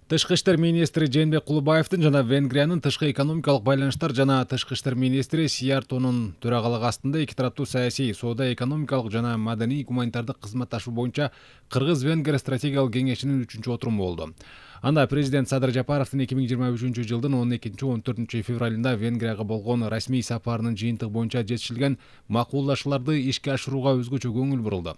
Тышкы иштер министри Жээнбек Кулубаевдин жана Венгриянын тышкы экономикалык байланыштар жана тышкы иштер министри Сияртонун төрагалыгы астында эки тараптуу саясий, соода экономикалык жана маданий гуманитардык кызматташуу боюнча Кыргыз-Венгер стратегиялык кеңешинин 3-чү отуруму болду. Анда президент Садыр Жапаровдун 2023 жылдын 12-14 февралында Венгрияга болгон расмий сапарынын жыйынтыгы боюнча жетишилген макулдашууларды ишке ашырууга өзгөчө көңүл бурулду.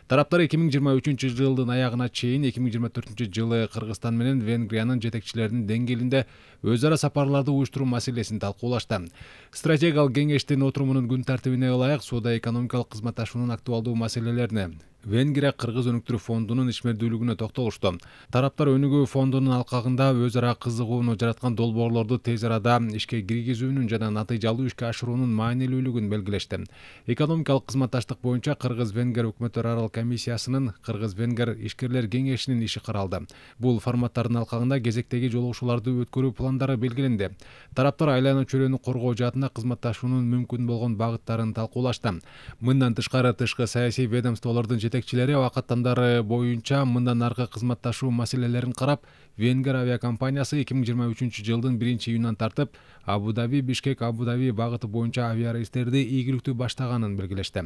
Тараптар 2023 жылдын аягына чейин 2024 жылы Кыргызстан менен Венгриянын жетекчилеринин деңгээлинде өз ара сапарларды уюштуруу маселесин талкуулашты. Стратегиялык кеңештин отурумунун күн тартибине ылайык соода экономикалык кызматташуунун актуалдуу маселелерине, Венгрия Кыргыз өнүктүрүү фондунун ишмердүүлүгүнө токтолушту. Тараптар өнүгүү фондунун алкагында өз ара кызыгууну жараткан долбоорлорду тез арада ишке киргизүүнүн жана натыйжалуу ишке ашыруунун маанилүүлүгүн белгилешти. Экономикалык кызматташтык боюнча Кыргыз-Венгер өкмөттөр аралык комиссиясынын Кыргыз-Венгер ишкерлер кеңешинин иши каралды. Бул форматтардын алкагында кезектеги жолугушууларды өткөрүү пландары белгиленди. Тараптар айлануу чөлөнү коргоо жаатында кызматташуунун мүмкүн болгон багыттарын талкуулашты. Мындан тышкары тышкы саясий ведомстволордун жетекчилери убакыттандары боюнча мындан аркы кызматташуу маселелерин карап, Венгер авиакомпаниясы 2023 жылдын 1-июнунан тартып Абу-Даби Бишкек Абу-Даби багыты боюнча авиарейстерди ийгиликтүү баштаганын белгилешти.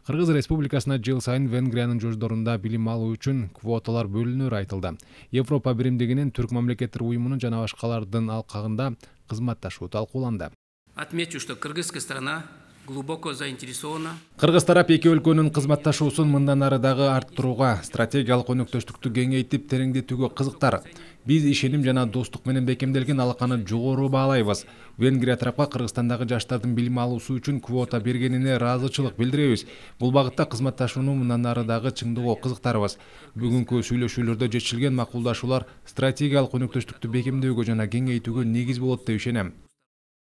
Кыргыз Республикасына жыл сайын Венгриянын жождорунда билим алуу үчүн квоталар бөлүнөрү айтылды. Европа биримдигинин, Түрк мамлекеттер уюмунун жана башкалардын алкагында кызматташуу талкууланды. Отмечу, что кыргызская сторона глубоко заинтересована. Кыргыз тарап эки өлкөнүн кызматташуусун мындан ары дагы арттырууга, стратегиялык өнөктөштүктү кеңейтип тереңдетүүгө кызыктар. Биз ишеним жана достук менен бекемделген алаканы жогору баалайбыз. Венгрия тарапка Кыргызстандагы жаштардын билим алуусу үчүн квота бергенине ыраазычылык билдиребиз. Бул багытта кызматташууну мындан ары дагы чыңдоого кызыктарбыз. Бүгүнкү сүйлөшүүлөрдө жетишилген макулдашуулар стратегиялык өнөктөштүктү бекемдөөгө жана кеңейтүүгө негиз болот деп ишенем.